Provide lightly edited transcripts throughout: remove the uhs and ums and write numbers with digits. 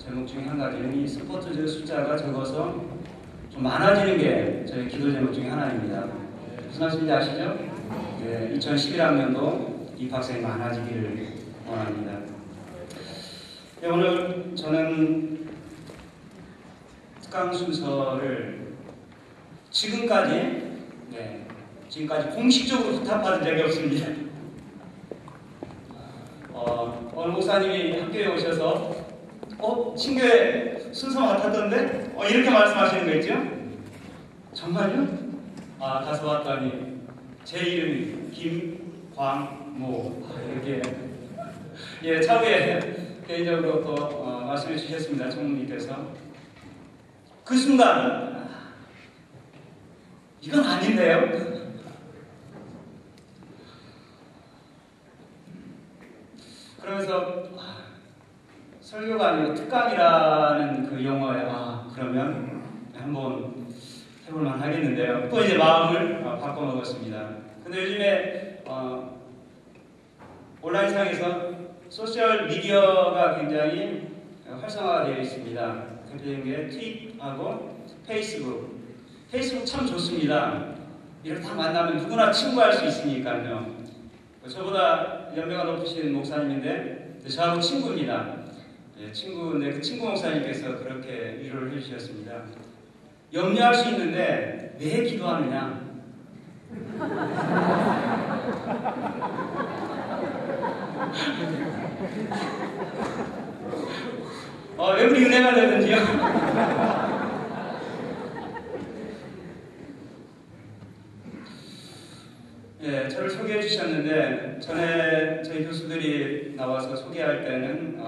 제목 중에 한 가지는 이 서포트 숫자가 적어서 좀 많아지는 게 저희 기도 제목 중에 하나입니다. 무슨 말씀인지 아시죠? 네, 2011학년도 입학생이 많아지기를 원합니다. 네, 오늘 저는 특강 순서를 지금까지 공식적으로 부탁받은 적이 없습니다. 어느 목사님이 학교에 오셔서 친교회 순서 맡았던데? 이렇게 말씀하시는 거 있죠? 정말요? 가서 봤더니 제 이름이 김광모 이렇게 차후에 개인적으로 또 말씀해 주셨습니다. 총무님께서 그 순간 이건 아닌데요? 그러면서 설교가 아니고 특강이라는 그 용어에 그러면 한번 해볼만 하겠는데요. 또 이제 마음을 바꿔먹었습니다. 근데 요즘에 온라인상에서 소셜 미디어가 굉장히 활성화가 되어 있습니다. 대표적인 게 트윗하고 페이스북. 페이스북 참 좋습니다. 이렇게 다 만나면 누구나 친구할 수 있으니까요. 저보다 연배가 높으신 목사님인데 저하고 친구입니다. 친구인데 그 친구 목사님께서 그렇게 위로를 해주셨습니다. 염려할 수 있는데 왜 기도하느냐? 왜 그리 은혜가 되는지요? 저를 소개해 주셨는데 전에 저희 교수들이 나와서 소개할 때는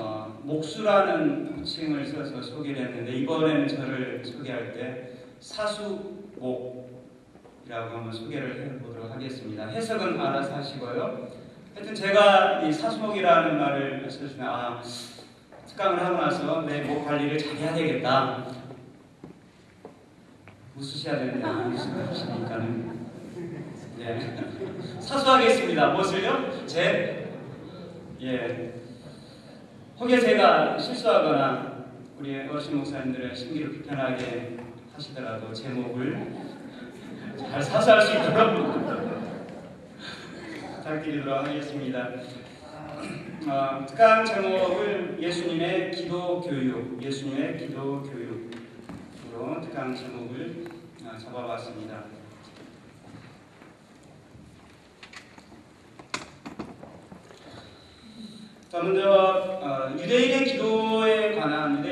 목수라는 호칭을 써서 소개를 했는데 이번에는 저를 소개할 때 사수목이라고 한번 소개를 해보도록 하겠습니다. 해석은 알아서 하시고요. 하여튼 제가 이 사수목이라는 말을 썼으면 특강을 하고 나서 내 목 관리를 잘해야 되겠다. 웃으셔야 되는데 안 웃으시니까는 사수하겠습니다. 무엇을요? 혹여 제가 실수하거나 우리 어르신 목사님들의 심기를 불편하게 하시더라도 제 목을 잘 사수할 수 있도록 부탁드리도록 하겠습니다. 특강 제목을 예수님의 기도 교육으로 특강 제목을 잡아봤습니다. 자, 먼저 유대인의 기도에 관한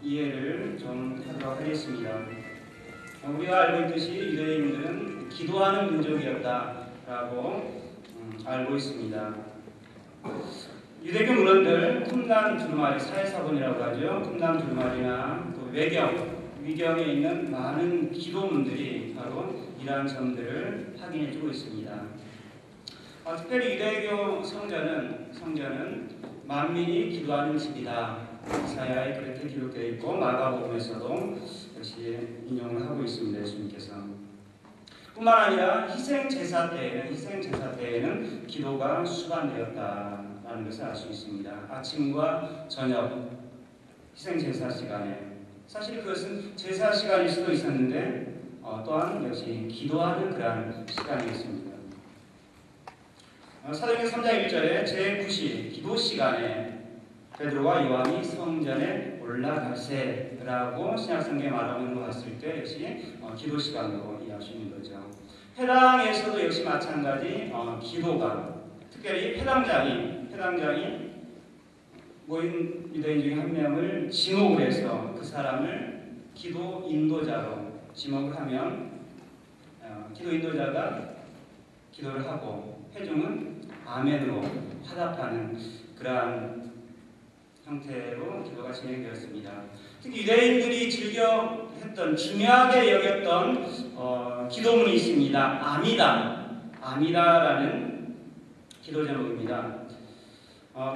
이해를 좀 하도록 하겠습니다. 우리가 알고 있듯이 유대인들은 기도하는 민족이었다라고 알고 있습니다. 유대교 문헌들 쿰단 두루마리, 사회사본이라고 하죠. 쿰단 두루마리나 또 위경에 있는 많은 기도문들이 바로 이러한 점들을 확인해주고 있습니다. 특별히 유대교 성전은 만민이 기도하는 집이다. 이사야에 그렇게 기록되어 있고 마가복음에서도 역시 인용을 하고 있습니다. 예수님께서. 뿐만 아니라 희생제사 때에는 기도가 수반되었다라는 것을 알 수 있습니다. 아침과 저녁 희생제사 시간에 사실 그것은 제사 시간일 수도 있었는데 또한 역시 기도하는 그러한 시간이었습니다. 사도행전 3장 1절에 제9시 기도 시간에 베드로와 요한이 성전에 올라갈세라고 신약성경에 말하는 거 봤을 때 역시 기도 시간으로 이해할 수 있는 거죠. 회당에서도 역시 마찬가지 기도가 특별히 회당장이 모인 유대인 중에 한 명을 지목을 해서 그 사람을 기도 인도자로 지목을 하면 기도 인도자가 기도를 하고 회중은 아멘으로 화답하는 그러한 형태로 기도가 진행되었습니다. 특히 유대인들이 즐겨 했던 중요하게 여겼던 기도문이 있습니다. 아미다라는 기도 제목입니다.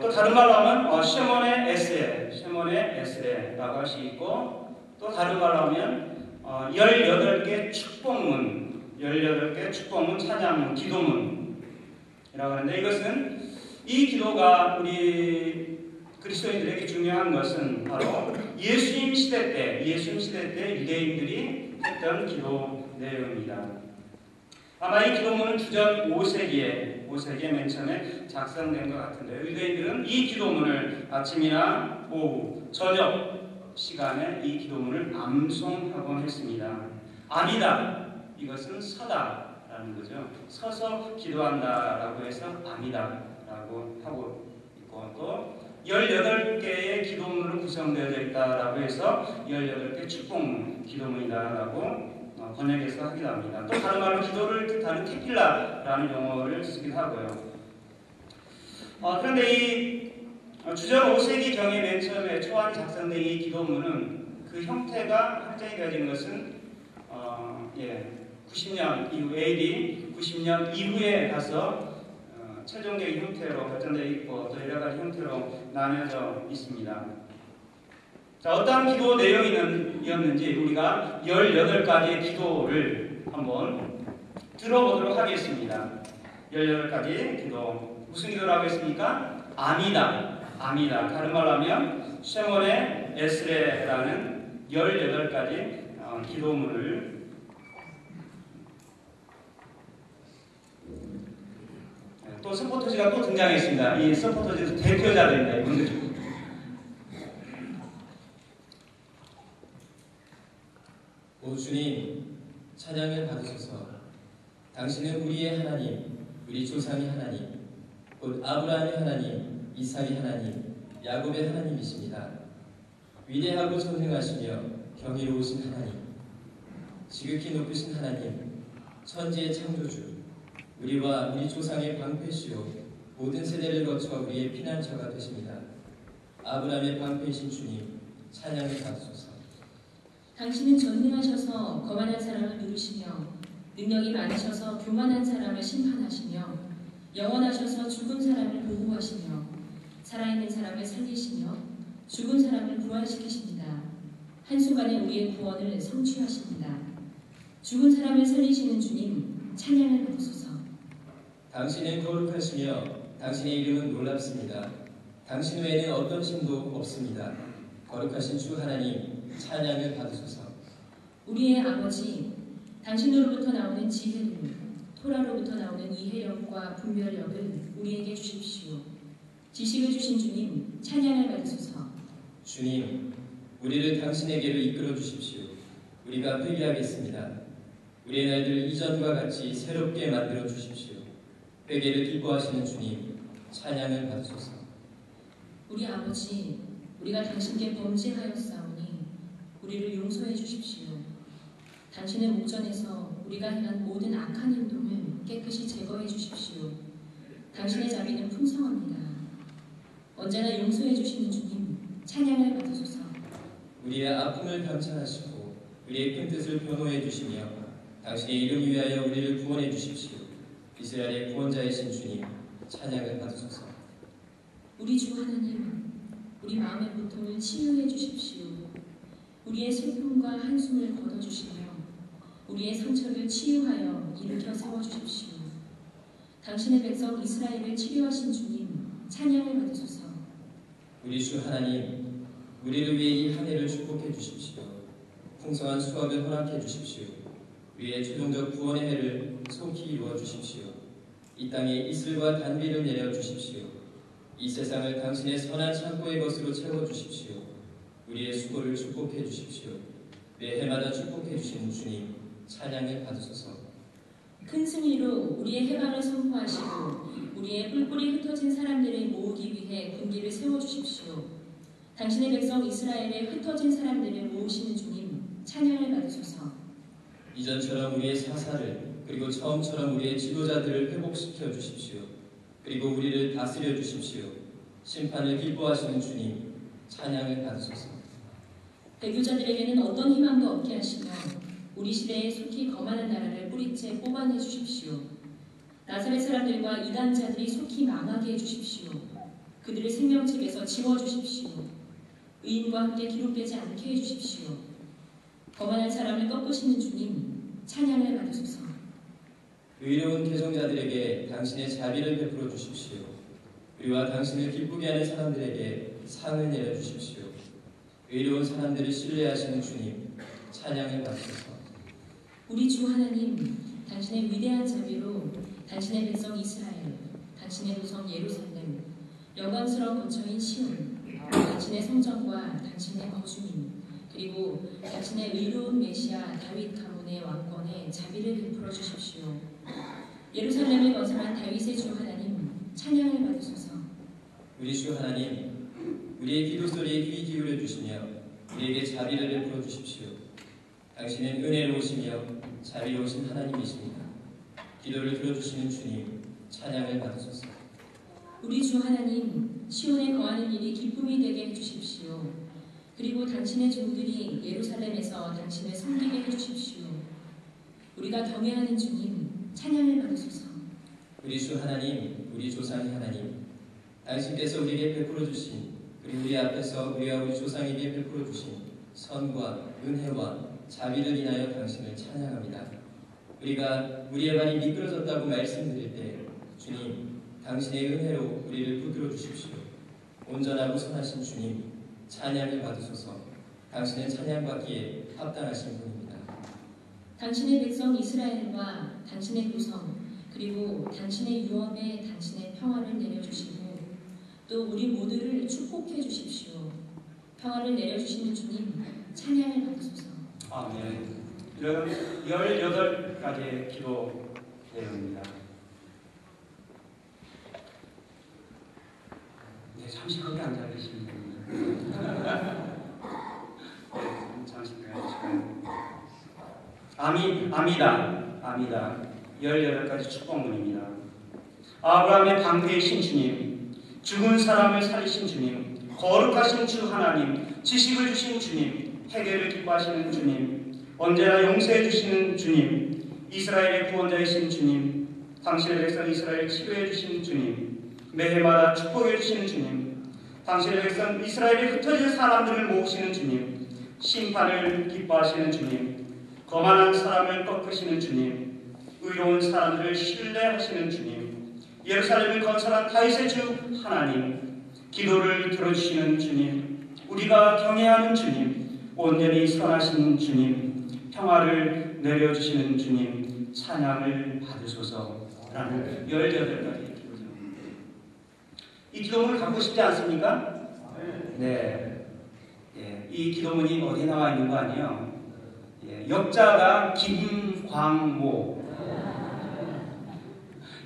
또 다른 말로 하면 쉐몬의 에스레라고 할 수 있고 또 다른 말로 하면 18개 축복문 찬양문, 기도문이라고 하는데 이것은 이 기도가 우리 그리스도인들에게 중요한 것은 바로 예수님 시대 때 유대인들이 했던 기도 내용입니다. 아마 이 기도문은 주전 5세기에 맨 처음에 작성된 것 같은데요. 유대인들은 이 기도문을 아침이나 오후, 저녁 시간에 이 기도문을 암송하곤 했습니다. 아니다. 이것은 서다라는 거죠. 서서 기도한다라고 해서 아니다라고 하고 있고, 또 18개의 기도문으로 구성되어 있다라고 해서 18개 축복 기도문이다라고 번역해서 하기도 합니다. 또 다른 말로 기도를 뜻하는 테필라라는 용어를 쓰기도 하고요. 그런데 이 주전 5세기 경에 맨 처음에 초안이 작성된 이 기도문은 그 형태가 확정이 되어진 것은 90년 이후 AD 90년 이후에 가서 최종적인 형태로 발전되어 있고 또 여러 가지 형태로 나뉘어져 있습니다. 자, 어떠한 기도 내용이었는지 우리가 18가지의 기도를 한번 들어보도록 하겠습니다. 18가지 기도. 무슨 기도라고 했습니까? 아니다. 다른 말로 하면 쉐몬의 에스레라는 18가지 기도문을 또 서포터즈가 또 등장했습니다. 이 서포터즈도 대표자들입니다. 이분들. 오 주님, 찬양을 받으소서. 당신은 우리의 하나님, 우리 조상의 하나님, 곧 아브라함의 하나님, 이삭의 하나님, 야곱의 하나님이십니다. 위대하고 전능하시며 경이로우신 하나님, 지극히 높으신 하나님, 천지의 창조주, 우리와 우리 조상의 방패시오, 모든 세대를 거쳐 우리의 피난처가 되십니다. 아브라함의 방패이신 주님, 찬양을 받으소서. 당신은 전능하셔서 거만한 사람을 누르시며 능력이 많으셔서 교만한 사람을 심판하시며 영원하셔서 죽은 사람을 보호하시며 살아있는 사람을 살리시며 죽은 사람을 부활시키십니다. 한순간에 우리의 구원을 성취하십니다. 죽은 사람을 살리시는 주님, 찬양을 받으소서. 당신은 거룩하시며 당신의 이름은 놀랍습니다. 당신 외에는 어떤 신도 없습니다. 거룩하신 주 하나님, 찬양을 받으소서. 우리의 아버지, 당신으로부터 나오는 지혜를, 토라로부터 나오는 이해력과 분별력을 우리에게 주십시오. 지식을 주신 주님, 찬양을 받으소서. 주님, 우리를 당신에게로 이끌어 주십시오. 우리가 회개하겠습니다. 우리의 날들 이전과 같이 새롭게 만들어 주십시오. 회개를 기뻐하시는 주님, 찬양을 받으소서. 우리 아버지, 우리가 당신께 범죄하였사오니 우리를 용서해 주십시오. 당신의 목전에서 우리가 행한 모든 악한 행동을 깨끗이 제거해 주십시오. 당신의 자비는 풍성합니다. 언제나 용서해 주시는 주님, 찬양을 받으소서. 우리의 아픔을 감찰하시고 우리의 큰 뜻을 변호해 주시며 당신의 이름 위하여 우리를 구원해 주십시오. 이스라엘의 구원자이신 주님, 찬양을 받으소서. 우리 주 하나님, 우리 마음의 고통을 치유해 주십시오. 우리의 슬픔과 한숨을 걷어주시며 우리의 상처를 치유하여 일으켜 세워주십시오. 당신의 백성 이스라엘을 치료하신 주님, 찬양을 받으소서. 우리 주 하나님, 우리를 위해 이 한 해를 축복해 주십시오. 풍성한 수확을 허락해 주십시오. 우리의 최종적 구원의 해를 속히 이루어 주십시오. 이 땅에 이슬과 단비를 내려 주십시오. 이 세상을 당신의 선한 창고의 것으로 채워 주십시오. 우리의 수고를 축복해 주십시오. 매 해마다 축복해 주시는 주님, 찬양을 받으소서. 큰 승리로 우리의 해방을 선포하시고 우리의 뿔뿔이 흩어진 사람들을 모으기 위해 군기를 세워주십시오. 당신의 백성 이스라엘의 흩어진 사람들을 모으시는 주님, 찬양을 받으소서. 이전처럼 우리의 사사를, 그리고 처음처럼 우리의 지도자들을 회복시켜 주십시오. 그리고 우리를 다스려 주십시오. 심판을 기뻐하시는 주님, 찬양을 받으소서. 배교자들에게는 어떤 희망도 없게 하시며 우리 시대에 속히 거만한 나라를 뿌리째 뽑아내 주십시오. 나사렛 사람들과 이단자들이 속히 망하게 해주십시오. 그들을 생명책에서 지워주십시오. 의인과 함께 기록되지 않게 해주십시오. 거만한 사람을 꺾으시는 주님, 찬양을 받으소서. 의로운 개종자들에게 당신의 자비를 베풀어 주십시오. 우리와 당신을 기쁘게 하는 사람들에게 상을 내려주십시오. 의로운 사람들을 신뢰하시는 주님, 찬양을 받으소서. 우리 주 하나님, 당신의 위대한 자비로 당신의 백성 이스라엘, 당신의 도성 예루살렘, 영광스러운 거처인 시온, 당신의 성전과 당신의 거주민, 그리고 당신의 의로운 메시아 다윗 가문의 왕권에 자비를 베풀어 주십시오. 예루살렘을 거듭한 다윗의 주 하나님, 찬양을 받으소서. 우리 주 하나님, 우리의 기도 소리에 귀 기울여 주시며 우리에게 자비를 베풀어 주십시오. 당신은 은혜로우시며 자비로우신 하나님이십니다. 기도를 들어주시는 주님, 찬양을 받으소서. 우리 주 하나님, 시온에 거하는 일이 기쁨이 되게 해주십시오. 그리고 당신의 종들이 예루살렘에서 당신을 섬기게 해주십시오. 우리가 경외하는 주님, 찬양을 받으소서. 우리 주 하나님, 우리 조상의 하나님, 당신께서 우리에게 베풀어 주신, 그리고 우리 앞에서 우리와 우리 조상에게 베풀어 주신 선과 은혜와 자비를 인하여 당신을 찬양합니다. 우리가 우리의 발이 미끄러졌다고 말씀드릴 때 주님, 당신의 은혜로 우리를 붙들어 주십시오. 온전하고 선하신 주님, 찬양을 받으소서. 당신은 찬양받기에 합당하신 분입니다. 당신의 백성 이스라엘과 당신의 도성, 그리고 당신의 유업에 당신의 평화를 내려주시고 또 우리 모두를 축복해 주십시오. 평화를 내려주시는 주님, 찬양을 받으소서. 아멘. 이런 18가지의 기도 내용입니다. 네, 잠시 거기 앉아 계시면 됩니다. 잠시 기다려주시고요. 아미다. 18가지 축복문입니다. 아브라함의 방패이신 주님, 죽은 사람을 살리신 주님, 거룩하신 주 하나님, 지식을 주신 주님, 회개를 기뻐하시는 주님, 언제나 용서해 주시는 주님, 이스라엘의 구원자이신 주님, 당신의 백성 이스라엘을 치료해 주시는 주님, 매해마다 축복해 주시는 주님, 당신의 백성 이스라엘이 흩어진 사람들을 모으시는 주님, 심판을 기뻐하시는 주님, 거만한 사람을 꺾으시는 주님, 의로운 사람들을 신뢰하시는 주님, 예루살렘을 건설한 다윗의 주 하나님, 기도를 들어주시는 주님, 우리가 경외하는 주님, 온전히 선하신 주님, 평화를 내려주시는 주님, 찬양을 받으소서라는 18가지 기도죠. 이 기도문을 갖고 싶지 않습니까? 네. 이 기도문이 어디에 나와 있는 거 아니에요? 역자가 김광모.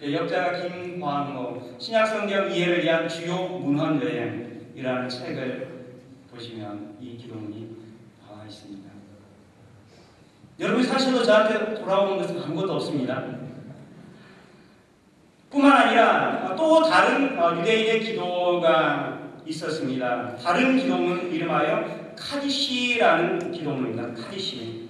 역자가 김광모. 신약성경 이해를 위한 주요 문헌여행이라는 책을 보시면 이 기도문이 나와 있습니다. 여러분이 사실로 저한테 돌아오는 것은 아무것도 없습니다. 뿐만 아니라 또 다른 유대인의 기도가 있었습니다. 다른 기도문 이름하여 카디시라는 기도문입니다. 카디시.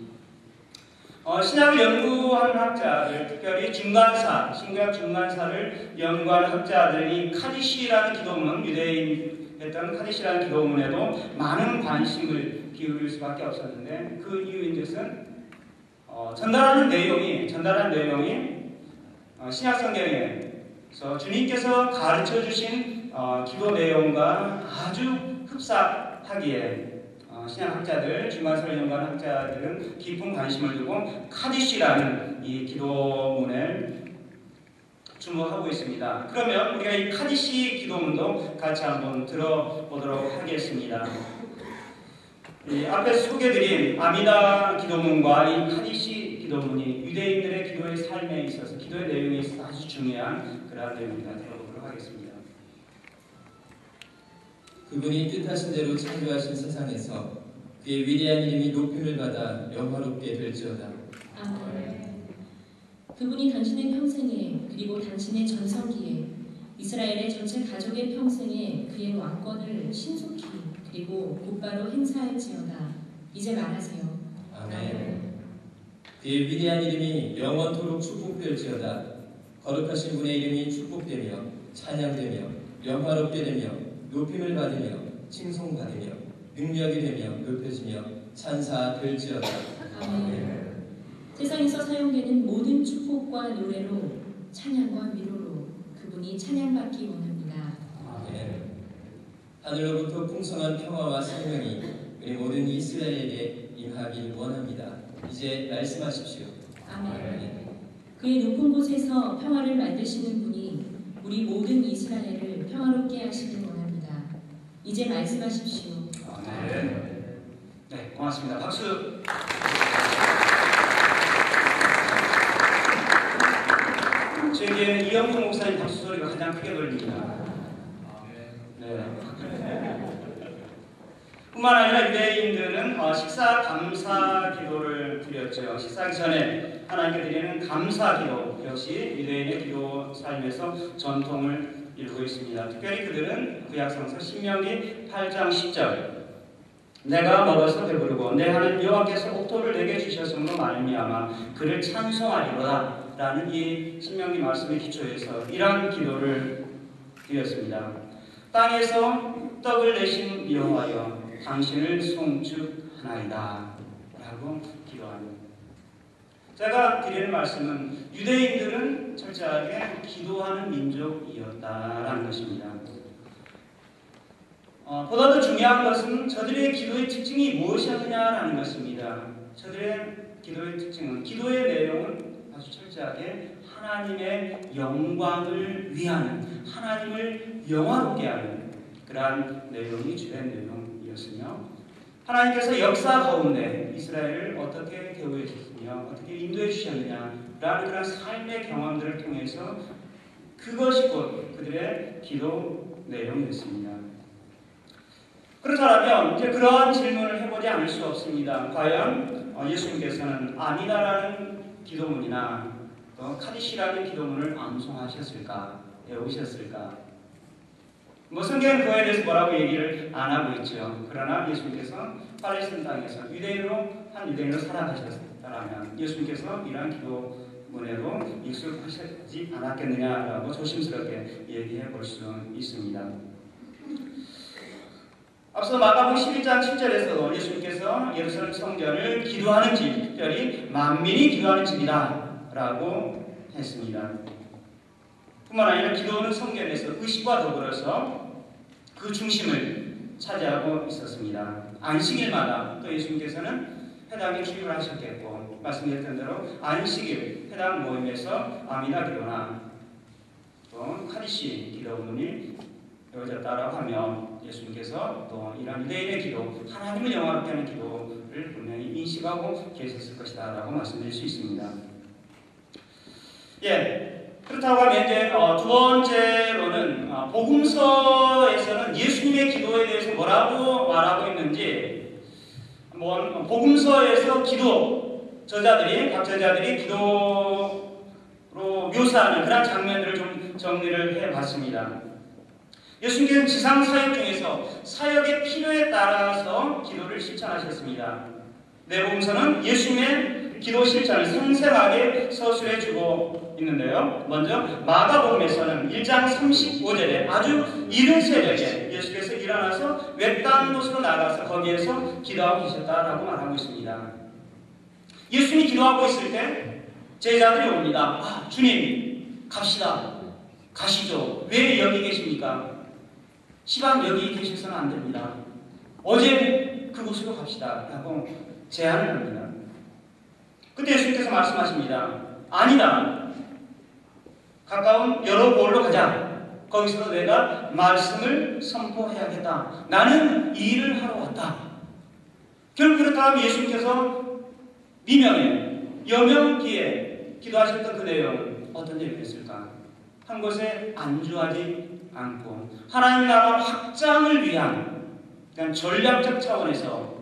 신약을 연구한 학자들, 특별히 신구약 중간사를 연구한 학자들이 카디시라는 기도문, 유대인 했던 카디시라는 기도문에도 많은 관심을 기울일 수밖에 없었는데 그 이유인 것은 전달하는 내용이 신약성경에서 주님께서 가르쳐 주신 기도 내용과 아주 흡사하기에 신약학자들, 중간사를 연구하는 학자들은 깊은 관심을 두고 카디시라는 이 기도문을 주목하고 있습니다. 그러면 우리가 이 카디시 기도문도 같이 한번 들어보도록 하겠습니다. 이 앞에서 소개드린 아미다 기도문과 이 카디시 기도문이 유대인들의 기도의 삶에 있어서 기도의 내용에 있어서 아주 중요한 그러한 내용입니다. 들어보도록 하겠습니다. 그분이 뜻하신 대로 창조하신 세상에서 그의 위대한 이름이 높임을 받아 영화롭게 될지어다. 아멘. 그분이 당신의 평생에 그리고 당신의 전성기에 이스라엘의 전체 가족의 평생에 그의 왕권을 신속히 그리고 곧바로 행사할지어다. 이제 말하세요. 아멘. 그의 위대한 이름이 영원토록 축복될지어다. 거룩하신 분의 이름이 축복되며 찬양되며 영화롭게 되며 높임을 받으며 칭송받으며 능력이 되며 높여지며 찬사될지어다. 아멘. 세상에서 사용되는 모든 축복과 노래로 찬양과 위로로 그분이 찬양받기 원합니다. 아멘. 하늘로부터 풍성한 평화와 생명이 우리 모든 이스라엘에게 임하길 원합니다. 이제 말씀하십시오. 아멘. 그의 높은 곳에서 평화를 만드시는 분이 우리 모든 이스라엘을 평화롭게 하시길 원합니다. 이제 말씀하십시오. 아멘. 네, 고맙습니다. 박수. 제게 이영구 목사님 박수 소리가 가장 크게 들립니다. 네. 뿐만 아니라 유대인들은 식사 감사 기도를 드렸죠. 식사하기 전에 하나님께 드리는 감사 기도 역시 유대인의 기도 삶에서 전통을 이루고 있습니다. 특별히 그들은 구약성서 신명기 8장 10절 내가 먹어서 배부르고 내 하나님 여호와께서 옥토를 내게 주셨음으로 말미암아 그를 찬송하리로다 라는 이 신명기 말씀의 기초에서 이러한 기도를 드렸습니다. 땅에서 떡을 내신 여호와여 당신을 송축하나이다 라고 기도합니다. 제가 드리는 말씀은 유대인들은 철저하게 기도하는 민족이었다라는 것입니다. 보다도 중요한 것은 저들의 기도의 특징이 무엇이었느냐라는 것입니다. 저들의 기도의 특징은, 기도의 내용은 아주 철저하게 하나님의 영광을 위하는, 하나님을 영화롭게 하는 그러한 내용이 주된 내용이었으며, 하나님께서 역사 가운데 이스라엘을 어떻게 대우해 주셨으며 어떻게 인도해 주셨느냐라는 그런 삶의 경험들을 통해서 그것이 곧 그들의 기도 내용이었습니다. 그렇다면 이제 그러한 질문을 해보지 않을 수 없습니다. 과연 예수님께서는 아니다라는 기도문이나 또 카디시라는 기도문을 암송하셨을까, 배우셨을까? 성경은 그에 대해서 뭐라고 얘기를 안 하고 있죠. 그러나 예수님께서 팔레스타인 땅에서 한 유대인으로 살아가셨다면 예수님께서 이러한 기도문에도 익숙하시지 않았겠느냐라고 조심스럽게 얘기해 볼 수 있습니다. 앞서 마가복음 11장 7절에서도 예수님께서 예루살렘 성전을 기도하는 집, 특별히 만민이 기도하는 집이다 라고 했습니다. 뿐만 아니라 기도는 성경에서 의식과 더불어서 그 중심을 차지하고 있었습니다. 안식일마다 또 예수님께서는 회당에 기도를 하셨겠고, 말씀드렸던 대로 안식일 회당 모임에서 아미다 기도나 또 카디시 기도문이 이루어졌다라고 하면 예수님께서 또 이러한 유대인의 기도, 하나님을 영화롭게 하는 기도를 분명히 인식하고 계셨을 것이다 라고 말씀드릴 수 있습니다. 그렇다고 하면 이제 두 번째로는 복음서에서는 예수님의 기도에 대해서 뭐라고 말하고 있는지, 복음서에서 각 저자들이 기도로 묘사하는 그런 장면들을 좀 정리를 해봤습니다. 예수님께서는 지상 사역 중에서 사역의 필요에 따라서 기도를 실천하셨습니다. 내복음서는 예수님의 기도 실천을 생생하게 서술해주고 있는데요. 먼저 마가복음에서는 1장 35절에 아주 이른 새벽에 예수께서 일어나서 외딴 곳으로 나가서 거기에서 기도하고 계셨다라고 말하고 있습니다. 예수님이 기도하고 있을 때 제자들이 옵니다. 주님, 갑시다. 가시죠. 왜 여기 계십니까? 시방 여기 계셔서는 안 됩니다. 어제 그곳으로 갑시다 라고 제안을 합니다. 그때 예수님께서 말씀하십니다. 아니다. 가까운 여러 곳으로 가자. 거기서 내가 말씀을 선포해야겠다. 나는 이 일을 하러 왔다. 결국 그렇다면 예수님께서 미명에 여명기에 기도하셨던 그 내용은 어떤 내용이었을까? 한 곳에 안주하지 않고 하나님 나라 확장을 위한 그냥 전략적 차원에서,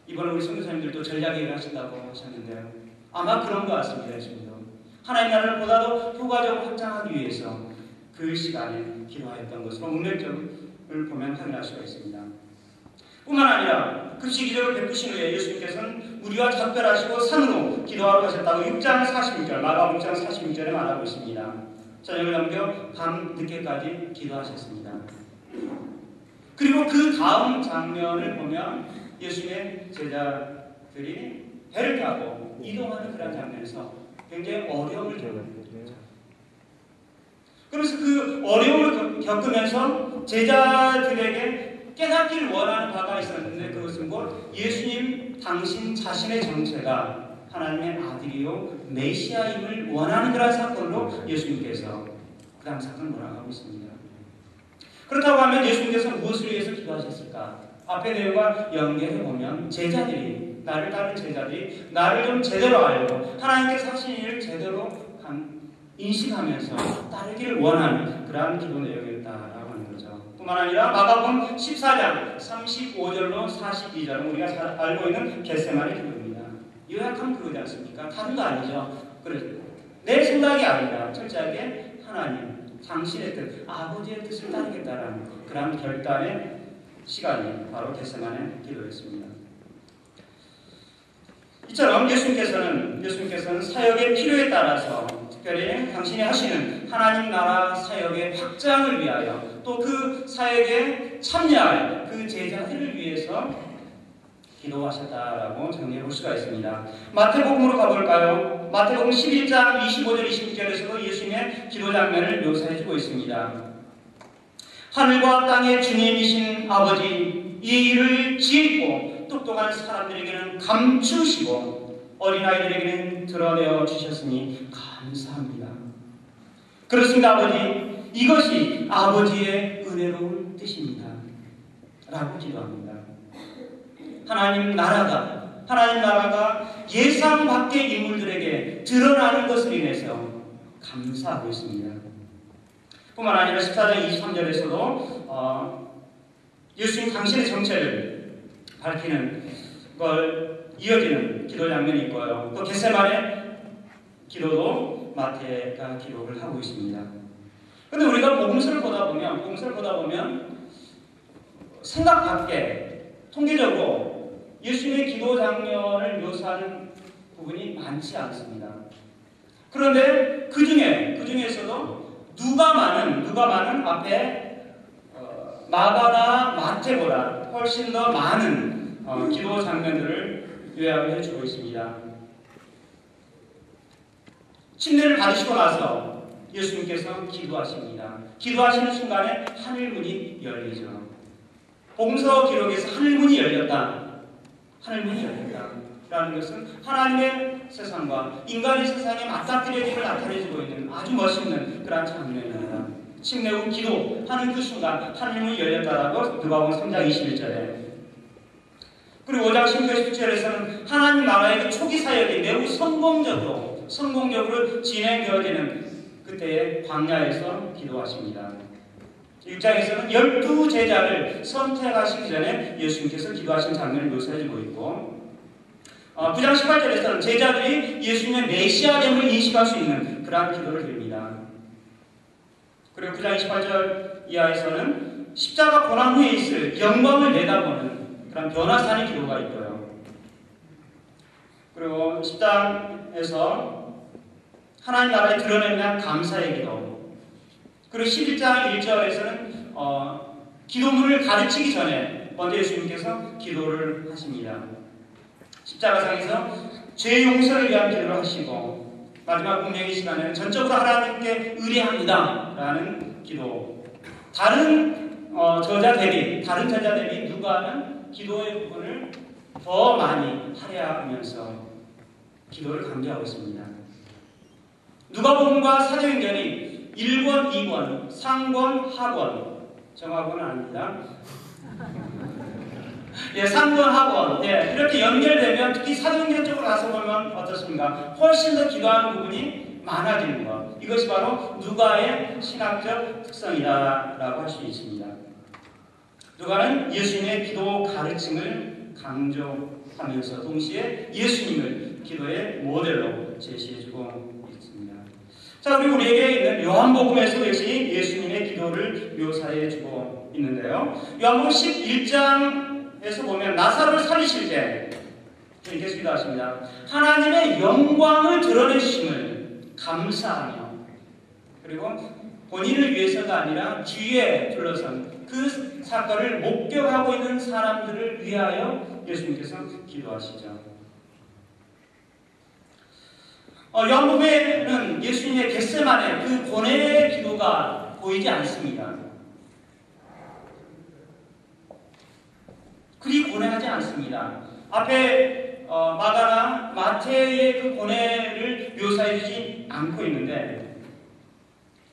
이번에 우리 선교사님들도 전략 얘기를 하신다고 하셨는데요. 아마 그런 것 같습니다. 예수님도 하나님 나라를 보다도 효과적으로 확장하기 위해서 그 시간에 기도하였던 것으로 문맥적을 보면 확인할 수가 있습니다. 뿐만 아니라 급식기적을 베푸신 후에 예수님께서는 우리와 작별하시고 산으로 기도하러 가셨다고 6장 46절, 마가복음 6장 46절에 말하고 있습니다. 저녁을 넘겨 밤 늦게까지 기도하셨습니다. 그리고 그 다음 장면을 보면 예수님의 제자들이 배를 타고 이동하는 그런 장면에서 굉장히 어려움을 겪습니다. 그래서 그 어려움을 겪으면서 제자들에게 깨닫기를 원하는 바가 있었는데 그것은 곧 예수님 당신 자신의 정체가 하나님의 아들이요 메시아임을 원하는 그런 사건으로 예수님께서 그 다음 사건을 몰아가고 있습니다. 그렇다고 하면 예수님께서 무엇을 위해서 기도하셨을까? 앞의 내용과 연결해보면 제자들이, 나를 따르는 제자들이 나를 좀 제대로 알고 하나님께서 하신 일을 제대로 인식하면서 따르기를 원하는 그러한 기도 내용이었다라고 하는 거죠. 뿐만 아니라 마가복음 14장 35절로 42절은 우리가 잘 알고 있는 겟세마네 기도입니다. 요약하면 그거지 않습니까? 다른 거 아니죠. 그래서 내 생각이 아니라 철저하게 하나님, 당신의 뜻, 아버지의 뜻을 따르겠다라는 그런 결단의 시간이 바로 겟세마네 기도였습니다. 이처럼 예수님께서는 사역의 필요에 따라서 특별히 당신이 하시는 하나님 나라 사역의 확장을 위하여 또 그 사역에 참여할 그 제자들을 위해서 기도하셨다라고 정리해 볼 수가 있습니다. 마태복음으로 가볼까요? 마태복음 11장 25절 26절에서도 예수님의 기도 장면을 묘사해 주고 있습니다. 하늘과 땅의 주님이신 아버지, 이 일을 지혜있고 똑똑한 사람들에게는 감추시고 어린아이들에게는 드러내어 주셨으니 감사합니다. 그렇습니다, 아버지. 이것이 아버지의 은혜로운 뜻입니다. 라고 기도합니다. 하나님 나라가 예상 밖의 인물들에게 드러나는 것을 인해서 감사하고 있습니다. 뿐만 아니라 14장 23절에서도 예수님 당신의 정체를 밝히는 걸 이어지는 기도 장면이 있고요. 또 겟세마네 기도도 마태가 기록을 하고 있습니다. 그런데 우리가 복음서를 보다 보면 생각 밖에 통계적으로 예수님의 기도 장면을 묘사하는 부분이 많지 않습니다. 그런데 그 중에서도 누가 많은 앞에 마가나 마태보다 훨씬 더 많은 기도 장면들을 요약을 해주고 있습니다. 침례를 받으시고 나서 예수님께서 기도하십니다. 기도하시는 순간에 하늘문이 열리죠. 복음서 기록에서 하늘문이 열렸다. 라는 것은 하나님의 세상과 인간의 세상에 맞닥뜨려짐을 나타내주고 있는 아주 멋있는 그런 장면입니다. 침례 후 기도하는 그 순간 하늘문이 열렸다라고 누가복음 3장 21절에 그리고 5장 16절에서는 하나님 나라의 그 초기 사역이 매우 성공적으로 진행되어지는 그때의 광야에서 기도하십니다. 6장에서는 12제자를 선택하시기 전에 예수님께서 기도하신 장면을 묘사해주고 있고 9장 18절에서는 제자들이 예수님의 메시아됨을 인식할 수 있는 그러한 기도를 드립니다. 그리고 9장 28절 이하에서는 십자가 고난 후에 있을 영광을 내다보는 그런 변화산의 기도가 있고요. 그리고 10장에서 하나님 나라에 드러내는 한 감사의 기도. 그리고 11장 1절에서는 기도문을 가르치기 전에 먼저 예수님께서 기도를 하십니다. 십자가상에서 죄 용서를 위한 기도를 하시고 마지막 공명의 시간에는 전적으로 하나님께 의뢰합니다 라는 기도. 다른 저자 대비 누가는 기도의 부분을 더 많이 할애하면서 기도를 강조하고 있습니다. 누가복음과 사도행전이 1권, 2권, 상권, 하권 정하고는 아닙니다. 상권, 하권 이렇게 연결되면 특히 사도행전 쪽으로 가서 보면 어떻습니까? 훨씬 더 기도하는 부분이 많아지는 것. 이것이 바로 누가의 신학적 특성이다라고 할 수 있습니다. 누가는 예수님의 기도 가르침을 강조하면서 동시에 예수님을 기도의 모델로 제시해주고 있습니다. 자, 그리고 우리에게 있는 요한복음에서도 역시 예수님의 기도를 묘사해주고 있는데요. 요한복음 11장에서 보면 나사로를 살리실 때 이렇게 기도하십니다. 하나님의 영광을 드러내심을 감사하며 그리고 본인을 위해서가 아니라 주위에 둘러선 그 사건을 목격하고 있는 사람들을 위하여 예수님께서 기도하시죠. 요한복음에는 예수님의 겟세마네 그 고뇌의 기도가 보이지 않습니다. 그리 고뇌하지 않습니다. 앞에 마가나 마태의 그 고뇌를 묘사해주지 않고 있는데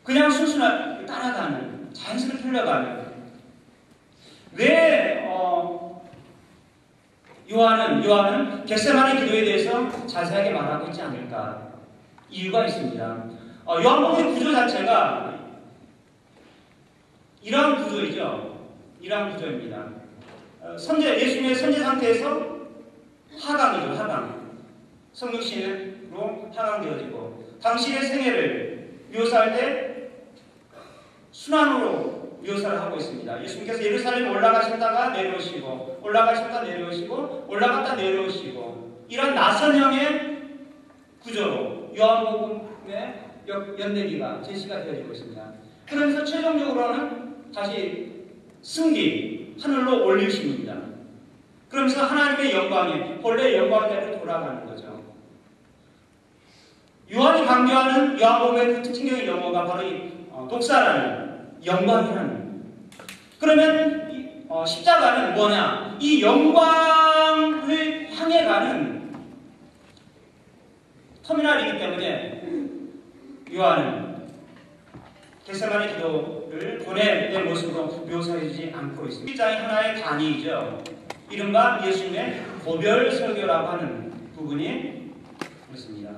그냥 순순하게 따라가는, 자연스럽게 흘러가는. 왜 요한은 겟세마네 기도에 대해서 자세하게 말하고 있지 않을까? 이유가 있습니다. 요한복음의 구조 자체가 이러한 구조이죠. 이러한 구조입니다. 예수님의 선제 상태에서 하강이죠. 하강. 성육신으로 하강되어지고 당신의 생애를 묘사할 때 순환으로 묘사를 하고 있습니다. 예수님께서 예루살렘 올라가셨다가 내려오시고 올라가셨다 내려오시고 올라갔다 내려오시고 이런 나선형의 구조로 요한복음의 연대기가 제시가 되어지고 있습니다. 그러면서 최종적으로는 다시 승기 하늘로 올리십니다. 그러면서 하나님의 영광이 본래 영광대로 돌아가는 거죠. 요한이 강조하는 요한복음의 그 특징적인 용어가 바로 이 독사라는 영광이라는. 그러면 십자가는 뭐냐? 이 영광을 향해 가는 터미널이기 때문에 요한은 겟세마네 기도를 고뇌의 모습으로 묘사해주지 않고 있습니다. 1장이 하나의 단위이죠. 이른바 예수님의 고별 설교라고 하는 부분이 그렇습니다.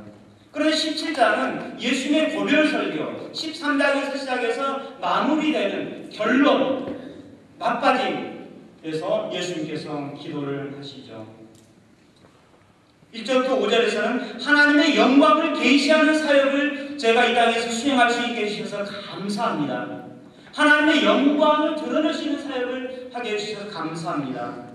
그런데 17장은 예수님의 고별 설교, 13장에서 시작해서 마무리되는 결론, 막바지에서 예수님께서 기도를 하시죠. 1절부터 5절에서는 하나님의 영광을 계시하는 사역을 제가 이 땅에서 수행할 수 있게 해주셔서 감사합니다. 하나님의 영광을 드러낼 수 있는 사역을 하게 해주셔서 감사합니다.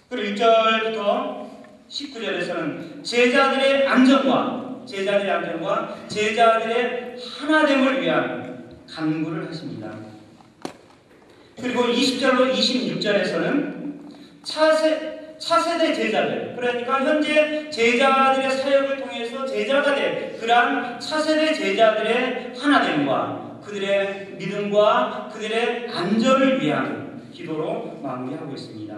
그리고 1절부터 19절에서는 제자들의 안전과 제자들의 하나됨을 위한 간구를 하십니다. 그리고 20절로 26절에서는 차세대 제자들, 그러니까 현재 제자들의 사역을 통해서 제자가 된 그러한 차세대 제자들의 하나됨과 그들의 믿음과 그들의 안전을 위한 기도로 마무리하고 있습니다.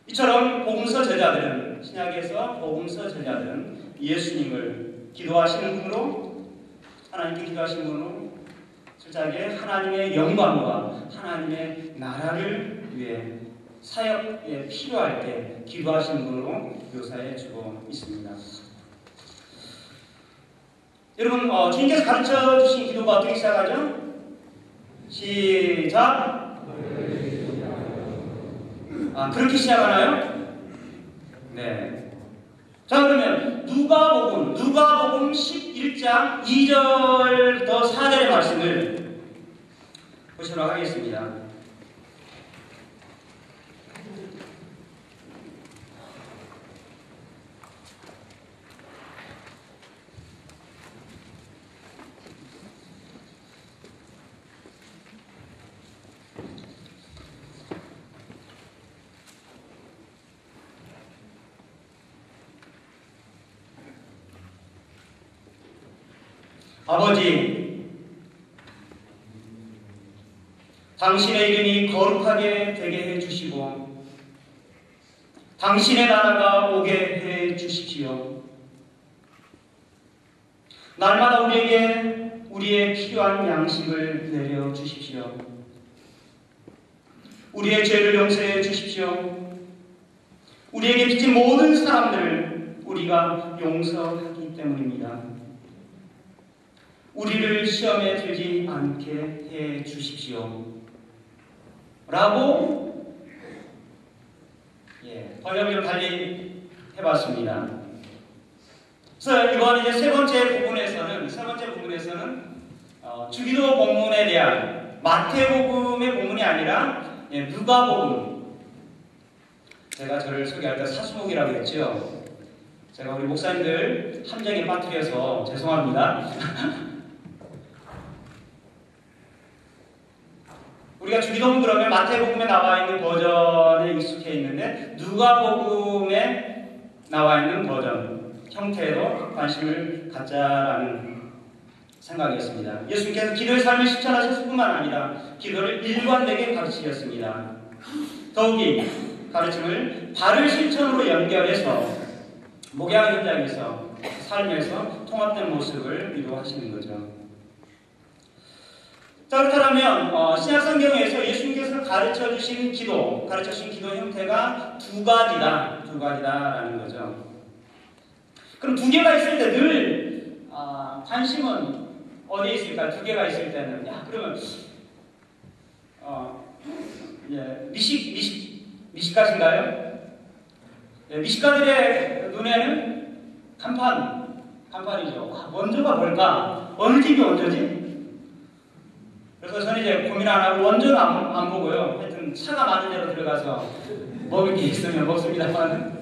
이처럼 복음서 제자들은, 신약에서 복음서 제자들은 예수님을 기도하시는 분으로, 하나님께 기도하시는 분으로 실제하게 하나님의 영광과 하나님의 나라를 위해 사역에 필요할 때 기도하시는 분으로 묘사해 주고 있습니다. 여러분, 주님께서 가르쳐 주신 기도가 어떻게 시작하죠? 시작! 그렇게 시작하나요? 네. 자, 그러면 누가복음 11장 2절부터 4절의 말씀을 보시도록 하겠습니다. 아버지, 당신의 이름이 거룩하게 되게 해주시고 당신의 나라가 오게 해 주십시오. 날마다 우리에게 우리의 필요한 양식을 내려 주십시오. 우리의 죄를 용서해 주십시오. 우리에게 빚진 모든 사람들을 우리가 용서하기 때문입니다. 우리를 시험에 들지 않게 해 주십시오. 라고 번역을 달리 해봤습니다. 그래서 이번 이제 세 번째 부분에서는 주기도 본문에 대한 마태복음의 본문이 아니라 누가복음. 제가 저를 소개할 때 사수목이라고 했죠. 제가 우리 목사님들 함정에 빠뜨려서 죄송합니다. 우리가 주기도문 그러면 마태복음에 나와 있는 버전에 익숙해 있는데 누가복음에 나와 있는 버전, 형태로 관심을 갖자라는 생각이었습니다. 예수님께서 기도의 삶을 실천하셨을 뿐만 아니라 기도를 일관되게 가르치셨습니다. 더욱이 가르침을 바른 실천으로 연결해서 목양 현장에서 삶에서 통합된 모습을 이루어하시는 거죠. 자, 그렇다면 신약성경에서 예수님께서 가르쳐주신 기도 형태가 두 가지다라는 거죠. 그럼 두 개가 있을 때 늘 관심은 어디에 있을까? 두 개가 있을 때는 그러면 미식가신가요? 미식가들의 눈에는 간판이죠. 원조가 뭘까? 어느 집이 원조지? 그래서 저는 이제 고민 안 하고 원조는 안 보고요. 하여튼 차가 많은 데로 들어가서 먹을 게 있으면 먹습니다만.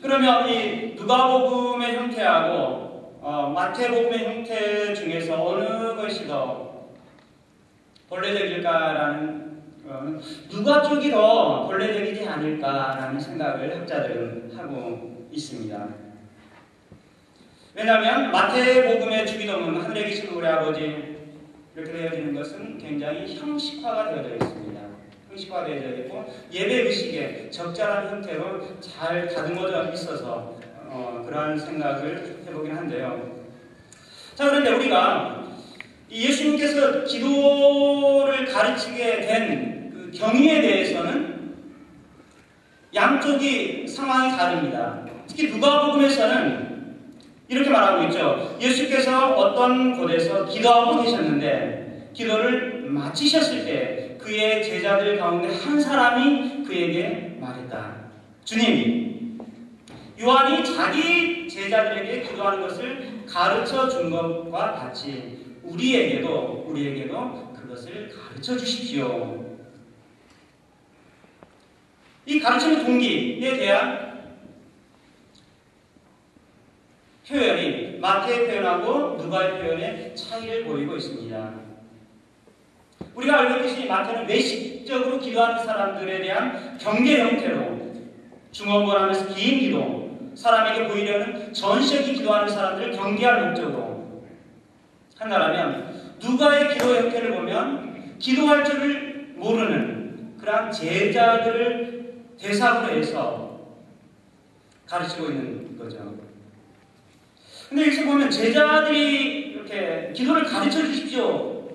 그러면 이 누가복음의 형태하고 마태복음의 형태 중에서 어느 것이 더 본래적일까라는 누가 쪽이 더 본래적이지 않을까라는 생각을 학자들은 하고 있습니다. 왜냐하면 마태복음의 주기도문 하늘에 계신 우리 아버지 이렇게 되어지는 것은 굉장히 형식화가 되어져 있습니다. 형식화되어져 있고 예배 의식에 적절한 형태로 잘 다듬어져 있어서 그러한 생각을 해보긴 한데요. 자, 그런데 우리가 예수님께서 기도를 가르치게 된 그 경위에 대해서는 양쪽이 상황이 다릅니다. 특히 누가복음에서는 이렇게 말하고 있죠. 예수께서 어떤 곳에서 기도하고 계셨는데 기도를 마치셨을 때 그의 제자들 가운데 한 사람이 그에게 말했다. 주님, 요한이 자기 제자들에게 기도하는 것을 가르쳐 준 것과 같이 우리에게도 그것을 가르쳐 주십시오. 이 가르치는 동기에 대한 표현이 마태의 표현하고 누가의 표현의 차이를 보이고 있습니다. 우리가 알고 있듯이 마태는 외식적으로 기도하는 사람들에 대한 경계 형태로 중언부언하면서 긴 기도, 사람에게 보이려는 전시적인 기도하는 사람들을 경계할 목적으로 한다면 누가의 기도 형태를 보면 기도할 줄을 모르는 그러한 제자들을 대상으로 해서 가르치고 있는 거죠. 근데 여기서 보면 제자들이 이렇게 기도를 가르쳐 주십시오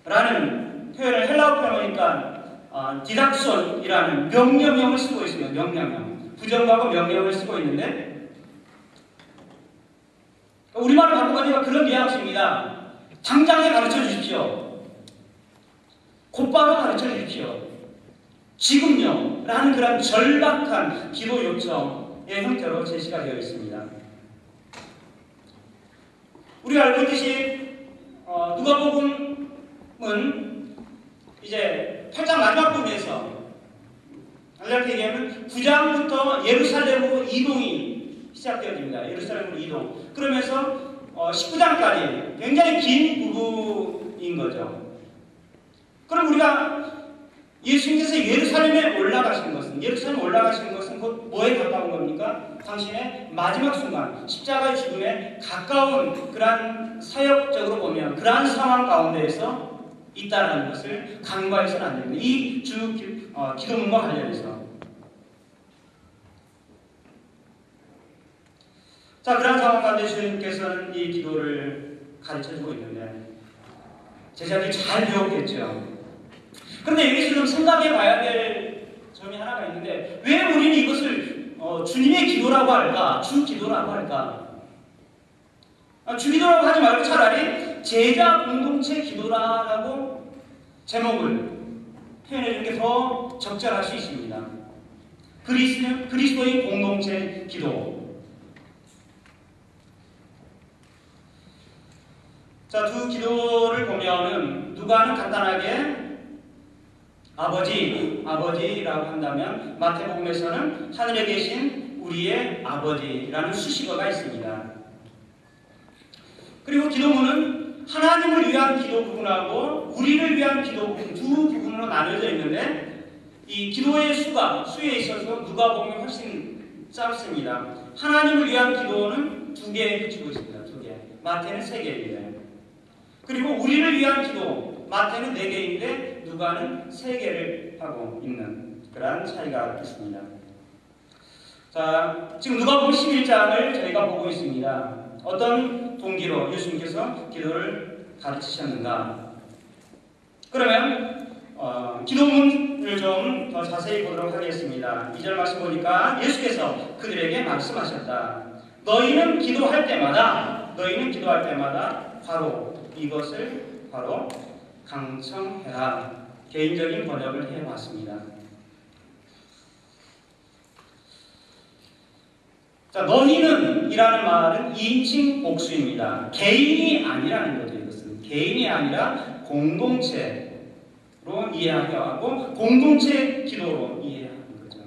라는 표현을 헬라어 표현이니까 디닥손이라는 명령형을 쓰고 있습니다. 명령형. 부정하고 명령을 쓰고 있는데 우리말로 바꿔보니까 그런 뉘앙스입니다. 당장에 가르쳐 주십시오. 곧바로 가르쳐 주십시오. 지금요. 라는 그런 절박한 기도 요청의 형태로 제시가 되어 있습니다. 우리가 알고 있듯이 누가복음은 이제 8장 마지막 부분에서 간략하게 얘기하면 9장부터 예루살렘으로 이동이 시작되어집니다. 예루살렘으로 이동. 그러면서 19장까지 굉장히 긴 부분인 거죠. 그럼 우리가 예수님께서 예루살렘에 올라가신 것은 곧 뭐에 가까운 겁니까? 당신의 마지막 순간, 십자가의 죽음에 가까운 그러한 사역적으로 보면 그러한 상황 가운데에서 있다는 것을 간과해서는 안 됩니다. 이 기도문과 관련해서. 자, 그러한 상황 가운데 주님께서는 이 기도를 가르쳐주고 있는데 제자들이 잘 배웠겠죠. 그런데 여기서 좀 생각해 봐야 될 점이 하나가 있는데 왜 우리는 이것을 주님의 기도라고 할까? 주 기도라고 할까? 주 기도라고 하지 말고 차라리 제자 공동체 기도라고 제목을 표현해 주는 게 더 적절할 수 있습니다. 그리스도의 공동체 기도. 자, 두 기도를 보면은 누가는 간단하게 아버지라고 한다면 마태복음에서는 하늘에 계신 우리의 아버지라는 수식어가 있습니다. 그리고 기도문은 하나님을 위한 기도 부분하고 우리를 위한 기도 부분 두 부분으로 나눠져 있는데 이 기도의 수에 있어서 누가복음이 훨씬 짧습니다. 하나님을 위한 기도는 2개에 그치고 있습니다. 2개. 마태는 3개인데. 그리고 우리를 위한 기도, 마태는 4개인데 누가는 3개를 하고 있는 그러한 차이가 있습니다. 자, 지금 누가복음 11장을 저희가 보고 있습니다. 어떤 동기로 예수님께서 기도를 가르치셨는가? 그러면 기도문을 좀 더 자세히 보도록 하겠습니다. 2절 말씀 보니까 예수께서 그들에게 말씀하셨다. 너희는 기도할 때마다 바로 이것을 바로 강청해라. 개인적인 번역을 해왔습니다. 자, 너희는 이라는 말은 2인칭 복수입니다. 개인이 아니라는 거죠. 이것은 개인이 아니라 공동체로 이해하게 하고 공동체 기도로 이해하는 거죠.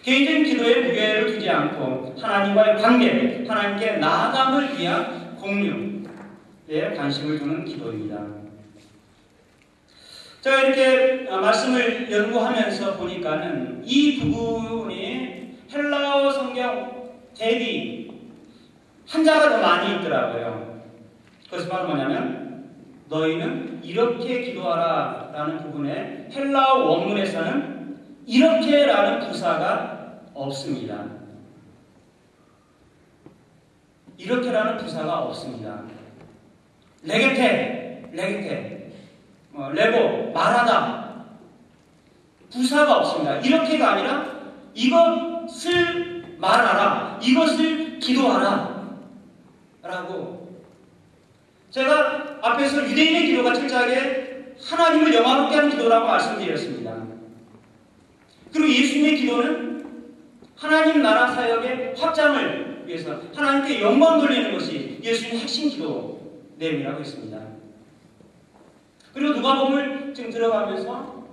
개인적인 기도에 무게를 두지 않고 하나님과의 관계, 하나님께 나아감을 위한 공유에 관심을 두는 기도입니다. 제가 이렇게 말씀을 연구하면서 보니까는 이 부분이 헬라어 성경 대비 한자가 더 많이 있더라고요. 그것이 바로 뭐냐면 너희는 이렇게 기도하라 라는 부분에 헬라어 원문에서는 이렇게 라는 부사가 없습니다. 이렇게 라는 부사가 없습니다. 레게테, 레고, 말하다 부사가 없습니다. 이렇게가 아니라 이것을 말하라, 이것을 기도하라 라고. 제가 앞에서 유대인의 기도가 철저하게 하나님을 영화롭게 하는 기도라고 말씀드렸습니다. 그리고 예수님의 기도는 하나님 나라 사역의 확장을 위해서 하나님께 영광 돌리는 것이 예수님의 핵심 기도 내용이라고 했습니다. 그리고 누가복음을 지금 들어가면서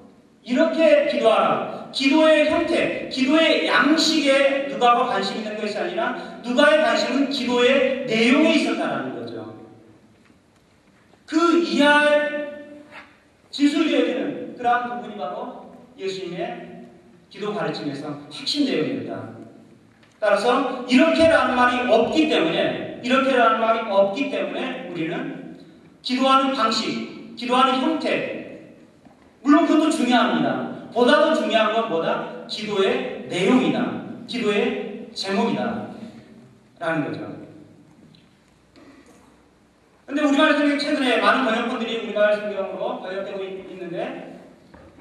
이렇게 기도하라. 기도의 형태, 기도의 양식에 누가가 관심 있는 것이 아니라 누가의 관심은 기도의 내용에 있었다는 거죠. 그 이하의 진술되어야 되는 그러한 부분이 바로 예수님의 기도 가르침에서 핵심 내용입니다. 따라서 이렇게라는 말이 없기 때문에 우리는 기도하는 방식, 기도하는 형태, 물론 그것도 중요합니다. 보다 더 중요한 건 뭐다? 기도의 내용이다. 기도의 제목이다. 라는 거죠. 근데 우리말 성경 최근에 많은 번역본들이 우리말 성경으로 번역되고 있는데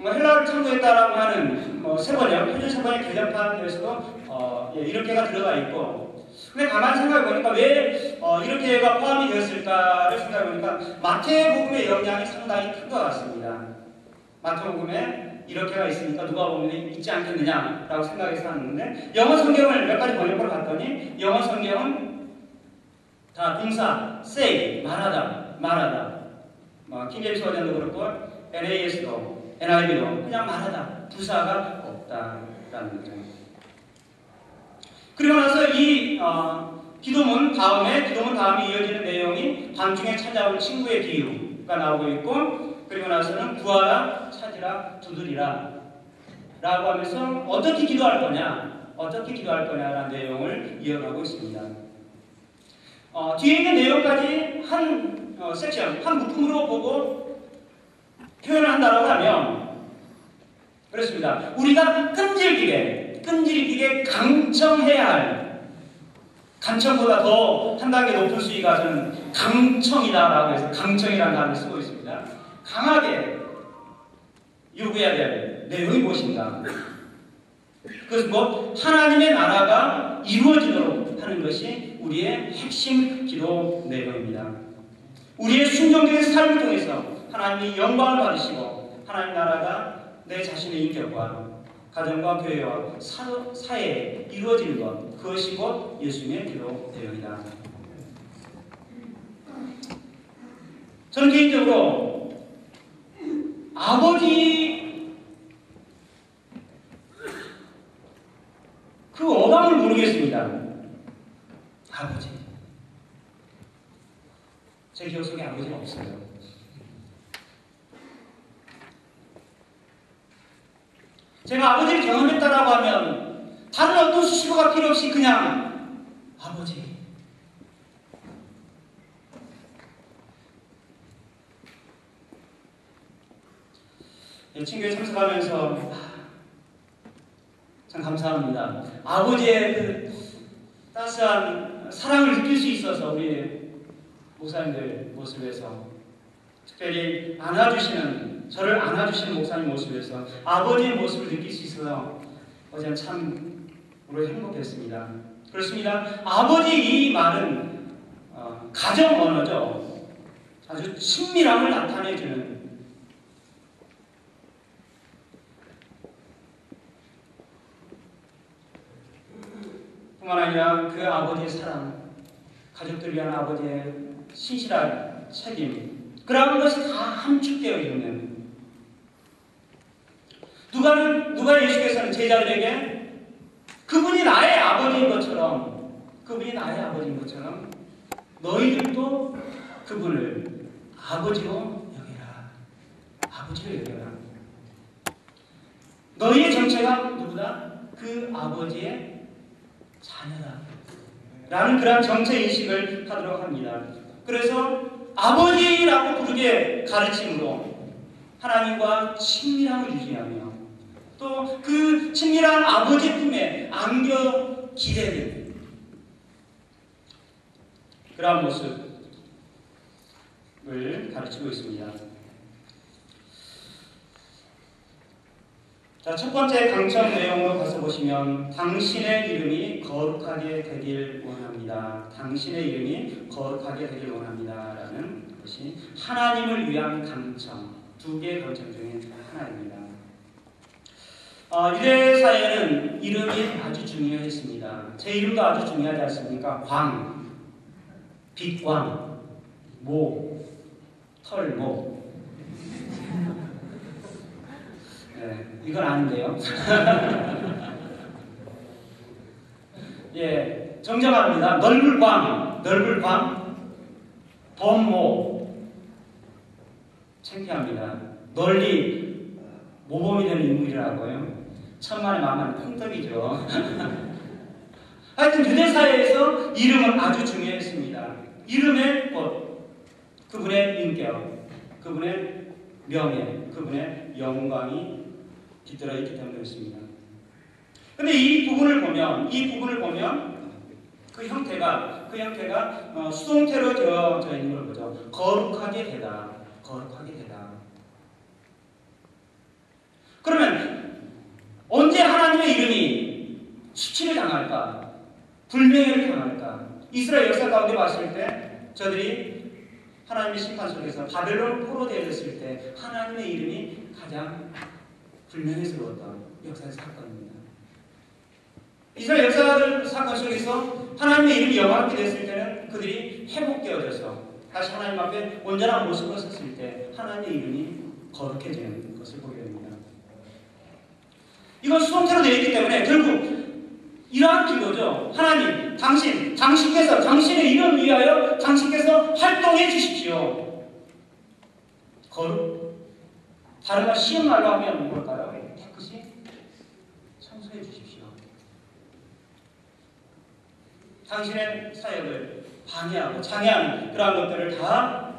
헬라어를 참고했다라고 하는 세번역, 표준 세번역 개정판에서도 이렇게가 들어가 있고, 근데 가만히 생각해 보니까 왜 이렇게가 포함이 되었을까를 생각해 보니까 마태복음의 영향이 상당히 큰 것 같습니다. 마태복음에 이렇게가 있으니까 누가복음에 있지 않겠느냐라고 생각해서 하는데, 영어 성경을 몇 가지 번역을 봤더니 영어 성경은 다 동사 say, 말하다. 킹제임스 버전도 그렇고 NAS도 NIV도 그냥 말하다, 부사가 없다라는 거죠. 그리고 나서 이 기도문 다음에 이어지는 내용이 밤중에 찾아올 친구의 비유가 나오고 있고, 그리고 나서는 구하라, 찾으라, 두드리라 라고 하면서 어떻게 기도할 거냐라는 내용을 이어가고 있습니다. 뒤에 있는 내용까지 한 섹션, 한 묶음으로 보고 표현을 한다고 하면 그렇습니다. 우리가 끈질기게 강청해야 할, 간청보다 더 한 단계 높은 수위가 저는 강청이다라고 해서 강청이라는 단어를 쓰고 있습니다. 강하게 요구해야 될 내용이 무엇인가? 그것은 하나님의 나라가 이루어지도록 하는 것이 우리의 핵심 기도 내용입니다. 우리의 순종적인 삶을 통해서 하나님이 영광을 받으시고 하나님 나라가 내 자신의 인격과 가정과 교회와 사회에 이루어지는 것, 그것이 곧 예수님의 기도 내용이다. 저는 개인적으로 아버지 그 어감을 모르겠습니다. 아버지. 제 기억 속에 아버지가 없어요. 제가 아버지를 경험했다라고 하면 다른 어떤 수식어가 필요 없이 그냥 아버지. 친교에 참석하면서 참 감사합니다. 아버지의 그 따스한 사랑을 느낄 수 있어서 우리 목사님들 모습에서, 특별히 저를 안아주시는 목사님 모습에서 아버지의 모습을 느낄 수 있어서 어제는 참으로 행복했습니다. 그렇습니다. 아버지 이 말은 가정 언어죠. 아주 친밀함을 나타내주는, 뿐만 아니라 그 아버지의 사랑, 가족들 위한 아버지의 신실한 책임, 그런 것이 다 함축되어 있는, 누가 예수께서는 제자들에게 그분이 나의 아버지인 것처럼 너희들도 그분을 아버지로 여겨라. 너희의 정체가 누구다? 그 아버지의 자녀다 라는 그런 정체인식을 하도록 합니다. 그래서 아버지라고 부르게 가르침으로 하나님과 친밀함을 유지하며 또 그 친밀한 아버지 품에 안겨 기대는 그런 모습을 가르치고 있습니다. 자, 첫 번째 강청 내용으로 가서 보시면 당신의 이름이 거룩하게 되길 원합니다. 당신의 이름이 거룩하게 되길 원합니다. 라는 것이 하나님을 위한 강청, 두 개의 강청 중에 하나입니다. 유대 사회에는 이름이 아주 중요했습니다. 제 이름도 아주 중요하지 않습니까? 광, 빛광, 모, 털모. 네, 이건 아닌데요. 예, 정정합니다. 넓을광, 범모. 창피합니다. 널리 모범이 되는 인물이라고요. 천만의 만만의 콩떡이죠. 하여튼 유대 사회에서 이름은 아주 중요했습니다. 이름의 꽃, 그분의 인격, 그분의 명예, 그분의 영광이 깃들어 있기 때문에 그렇습니다. 근데 이 부분을 보면 그 형태가 수동태로 되어져 있는 걸 보죠. 거룩하게 되다. 그러면 언제 하나님의 이름이 수치를 당할까? 불명예를 당할까? 이스라엘 역사 가운데 봤을 때 저들이 하나님의 심판 속에서 바벨론 포로되어졌을 때 하나님의 이름이 가장 불명예스러웠던 역사의 사건입니다. 이스라엘 역사들 사건 속에서 하나님의 이름이 영광하게 됐을 때는 그들이 회복되어져서 다시 하나님 앞에 온전한 모습으로 섰을 때 하나님의 이름이 거룩해지는 것을 보게 됩니다. 이건 수동태로 되어 있기 때문에 결국 이러한 기도죠. 하나님, 당신께서 당신의 이름 위하여 당신께서 활동해 주십시오. 거룩. 다른 말 쉬운 말로 하면 뭘까요? 깨끗이 청소해 주십시오. 당신의 사역을 방해하고 장애하는 그러한 것들을 다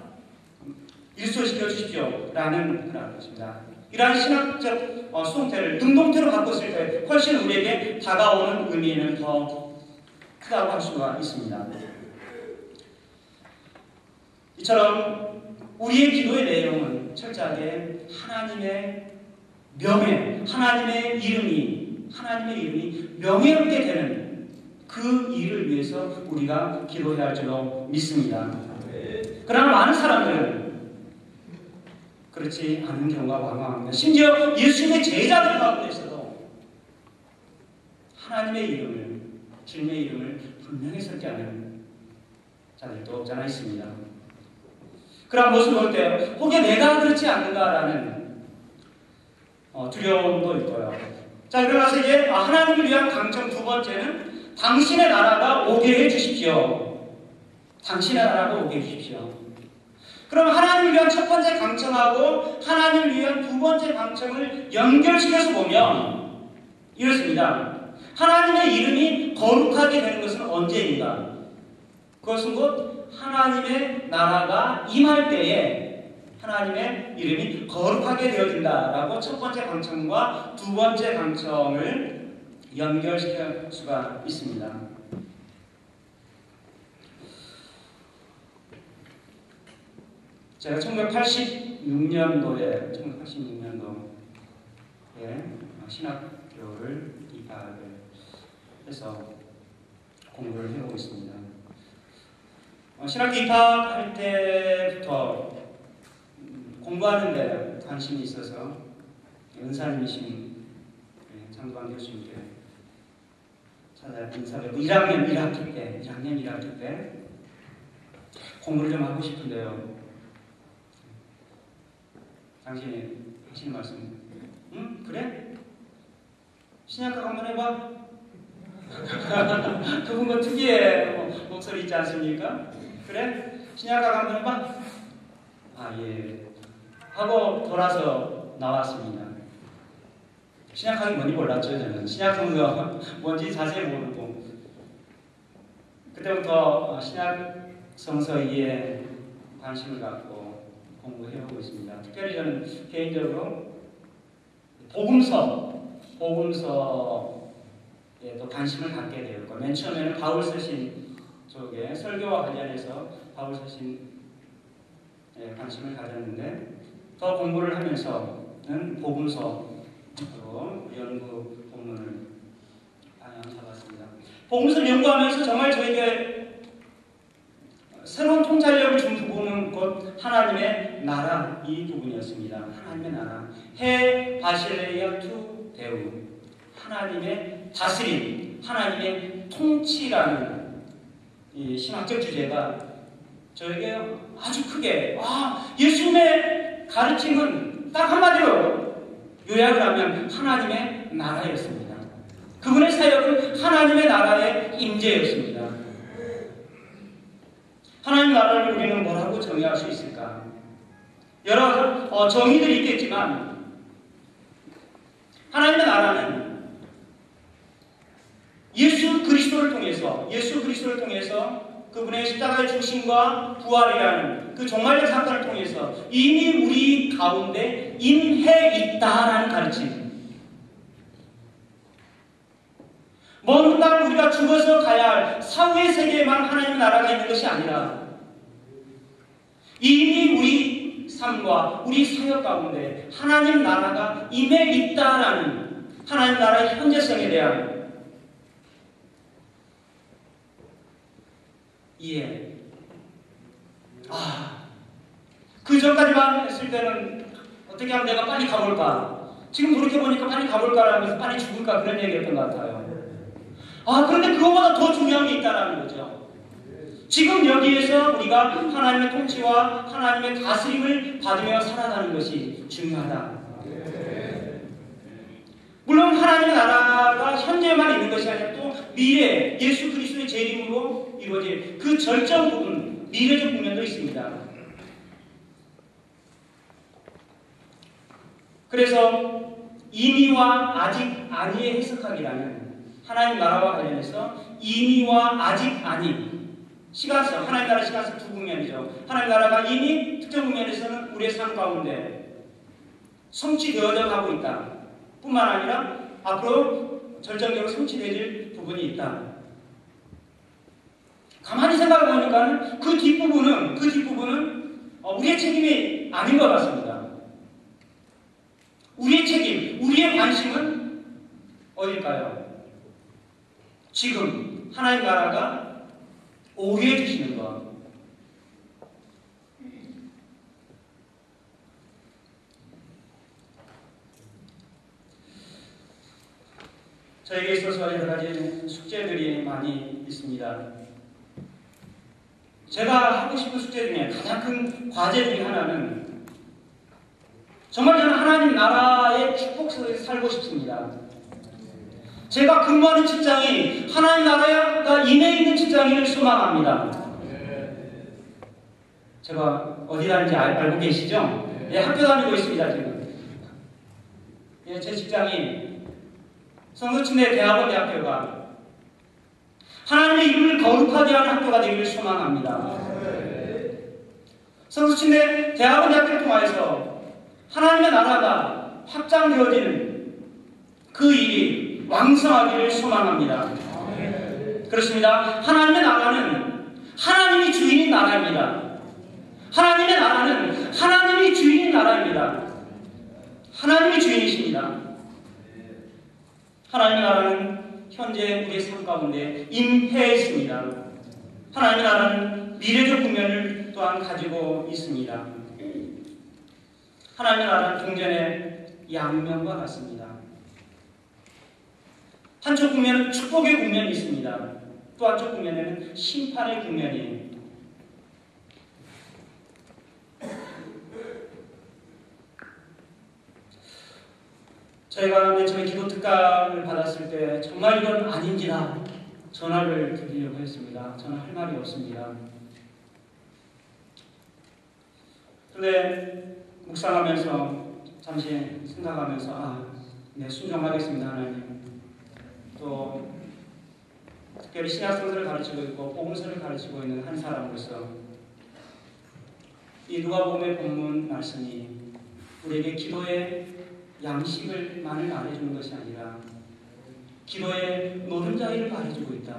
일소시켜 주십시오. 라는 그런 것입니다. 이러한 신학적 수동태를 능동태로 바꿨을 때 훨씬 우리에게 다가오는 의미는 더 크다고 할 수가 있습니다. 이처럼 우리의 기도의 내용은 철저하게 하나님의 명예, 하나님의 이름이 명예롭게 되는 그 일을 위해서 우리가 기도해야 할 줄로 믿습니다. 그러나 많은 사람들은 그렇지 않은 경우가 왕왕합니다. 심지어 예수님의 제자들 가운데서도 하나님의 이름을, 주님의 이름을 분명히스럽게 하는 자들도 없지 않아 있습니다. 그런 모습을 볼 때 혹여 내가 그렇지 않는가라는 두려움도 있고요. 자, 그러나서 이제 하나님을 위한 강청 두 번째는 당신의 나라가 오게 해주십시오. 당신의 나라가 오게 해주십시오. 그럼 하나님을 위한 첫 번째 강청하고 하나님을 위한 두 번째 강청을 연결시켜서 보면 이렇습니다. 하나님의 이름이 거룩하게 되는 것은 언제인가? 그것은 곧 하나님의 나라가 임할 때에 하나님의 이름이 거룩하게 되어진다라고 첫 번째 강청과 두 번째 강청을 연결시킬 수가 있습니다. 제가 1986년도에 신학교를 입학을 해서 공부를 해오고 있습니다. 신학교 입학할 때부터 공부하는 데 관심이 있어서 은사님이신 장도환 교수님께 찾아 인사드리고 1학년 1학기 때 공부를 좀 하고 싶은데요. 당신이 하시는 말씀, 응? 그래? 신약학 한번 해봐. 그분과 특유의 목소리 있지 않습니까? 그래? 신약학 한번 해봐. 아, 예. 하고 돌아서 나왔습니다. 신약학이 뭔지 몰랐죠, 저는. 신약성서 뭔지 자세히 모르고. 그때부터 신약성서 위에 관심을 갖고 공부해오고 있습니다. 특별히 저는 개인적으로 복음서에 또 관심을 갖게 되었고, 맨 처음에는 바울 서신 쪽에 설교와 관련해서 바울 서신에 관심을 가졌는데, 더 공부를 하면서는 복음서로 연구 본문을 방향 잡았습니다. 복음서를 연구하면서 정말 저에게 새로운 통찰력을 준 부분은 곧 하나님의 나라 이 부분이었습니다. 하나님의 나라, 해 바실레이아 투 대우, 하나님의 다스림, 하나님의 통치라는 이 신학적 주제가 저에게 아주 크게, 예수님의 가르침은 딱 한마디로 요약을 하면 하나님의 나라였습니다. 그분의 사역은 하나님의 나라의 임재였습니다. 하나님 나라를 우리는 뭐라고 정의할 수 있을까? 여러 정의들이 있겠지만 하나님의 나라는 예수 그리스도를 통해서 그분의 십자가의 죽으심과 부활이라는 그 종말적 사건을 통해서 이미 우리 가운데 임해 있다라는 가르침. 먼 훗날 우리가 죽어서 가야 할 사후의 세계에만 하나님의 나라가 있는 것이 아니라 이미 우리 삶과 우리 사역 가운데 하나님 나라가 임해 있다라는 하나님 나라의 현재성에 대한 이해. 그 전까지만 했을 때는 어떻게 하면 내가 빨리 가볼까? 지금 돌이켜보니까 빨리 가볼까라면서 빨리 죽을까 그런 얘기였던 것 같아요. 그런데 그거보다 더 중요한 게 있다는 거죠. 지금 여기에서 우리가 하나님의 통치와 하나님의 다스림을 받으며 살아가는 것이 중요하다. 물론 하나님의 나라가 현재만 있는 것이 아니라 또 미래, 예수 그리스도의 재림으로 이루어질 그 절정 부분, 미래적 부분도 있습니다. 그래서 이미와 아직 아니의 해석학이라는 하나님 나라와 관련해서 이미와 아직 아니, 시간성, 하나님 나라 시간성 두 국면이죠. 하나님 나라가 이미 특정 국면에서는 우리의 삶 가운데 성취되어져 가고 있다 뿐만 아니라 앞으로 절정적으로 성취되질 부분이 있다. 가만히 생각해 보니까 그 뒷부분은 우리의 책임이 아닌 것 같습니다. 우리의 책임, 우리의 관심은 어딜까요? 지금 하나님 나라가 오게 해주시는 것. 저에게 있어서 여러 가지 숙제들이 많이 있습니다. 제가 하고 싶은 숙제 중에 가장 큰 과제 중에 하나는 정말 저는 하나님 나라의 축복 속에 살고 싶습니다. 제가 근무하는 직장이 하나님 나라가 임해 있는 직장인을 소망합니다. 제가 어디 다니는지 알고 계시죠? 학교 다니고 있습니다, 지금. 제 직장이 성서침대 대학원 대학교가 하나님의 이름을 거룩하게 하는 학교가 되기를 소망합니다. 성서침대 대학원 대학교를 통하여서 하나님의 나라가 확장되어지는 그 일이 왕성하기를 소망합니다. 그렇습니다. 하나님의 나라는 하나님이 주인인 나라입니다. 하나님의 나라는 하나님이 주인인 나라입니다. 하나님이 주인이십니다. 하나님의 나라는 현재 우리의 삶 가운데 임해 있습니다. 하나님의 나라는 미래적 국면을 또한 가지고 있습니다. 하나님의 나라는 동전의 양면과 같습니다. 한쪽 국면은 축복의 국면이 있습니다. 또 한쪽 국면에는 심판의 국면이. 저희가 맨 처음에 기도 특강을 받았을 때 정말 이건 아닌지라 전화를 드리려고 했습니다. 저는 할 말이 없습니다. 그런데 묵상하면서 잠시 생각하면서 네, 순종하겠습니다. 하나님. 또 특별히 신약성서를 가르치고 있고 복음서를 가르치고 있는 한 사람으로서 이 누가복음의 본문 말씀이 우리에게 기도의 양식을만을 말해주는 것이 아니라 기도의 노른자위를 말해주고 있다.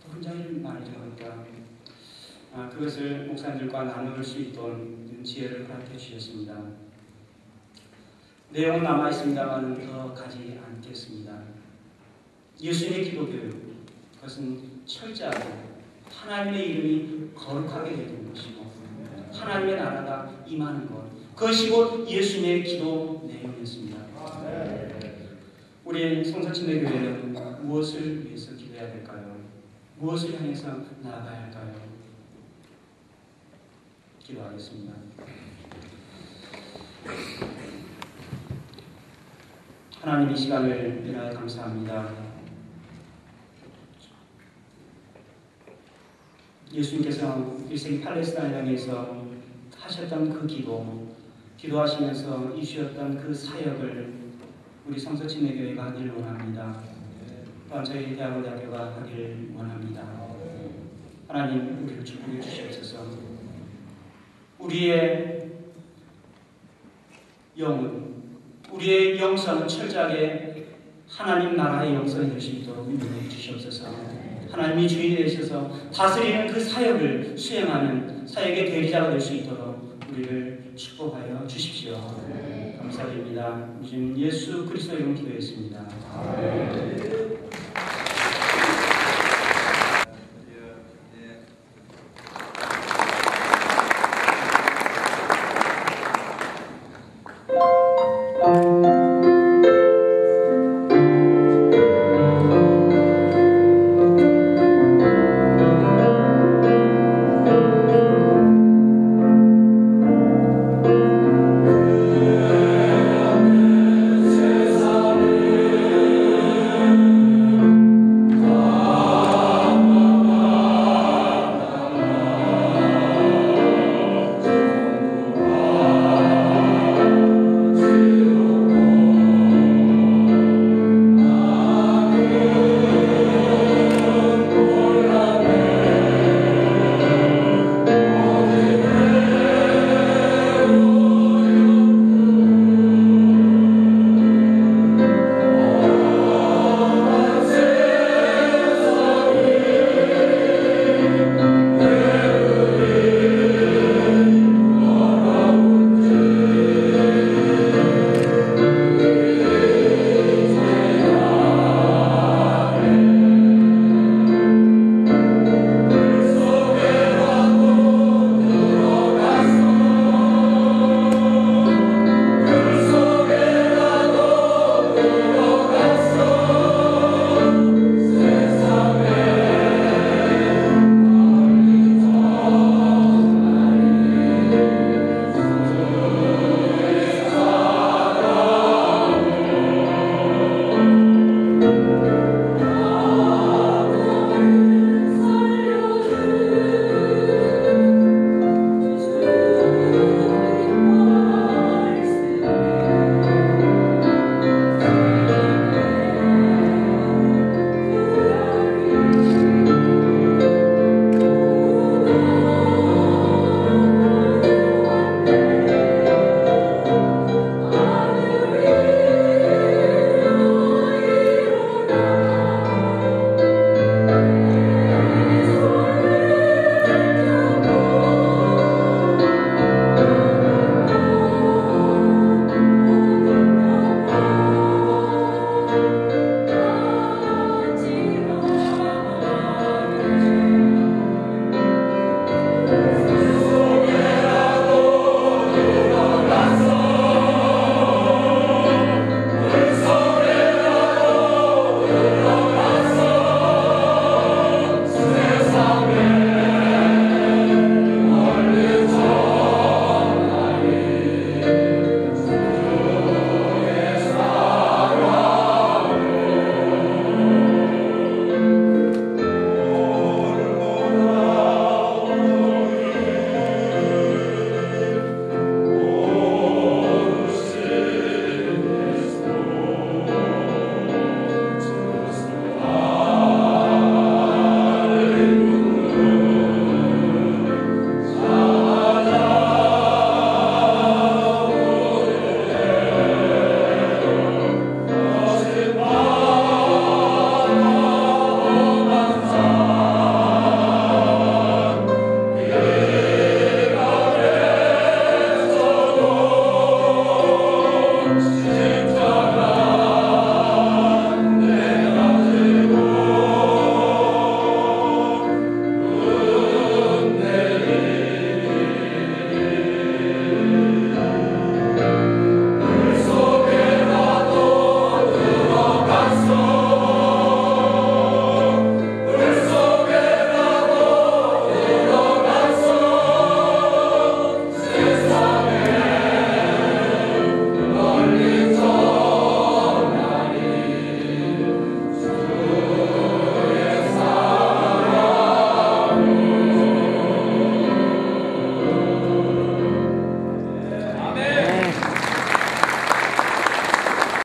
노른자위를 말해주고 있다. 그것을 목사님들과 나눌 수 있도록 지혜를 허락해 주셨습니다. 내용은 남아있습니다만 더 가지 않겠습니다. 예수님의 기도 교육, 그것은 철저하게 하나님의 이름이 거룩하게 되는 것이고 하나님의 나라가 임하는 것, 그것이 곧 예수님의 기도 내용이었습니다. 우리 성서침대 교회는 무엇을 위해서 기도해야 될까요? 무엇을 향해서 나아가야 할까요? 기도하겠습니다. 하나님, 이 시간을 위하여 감사합니다. 예수님께서 1세기 팔레스타인을 향해서 하셨던 그 기도하시면서 이루셨던 그 사역을 우리 성서침대 교회가 하길 원합니다. 또한 저희 대학원대학교가 하길 원합니다. 하나님, 우리를 축복해 주시옵소서. 우리의 영혼, 우리의 영성은 철저하게 하나님 나라의 영성이 될 수 있도록 인도해 주시옵소서. 하나님이 주인이 되셔서 다스리는 그 사역을 수행하는 사역의 대리자가 될 수 있도록 우리를 축복하여 주십시오. 감사드립니다. 주님 예수 그리스도 이름으로 기도했습니다.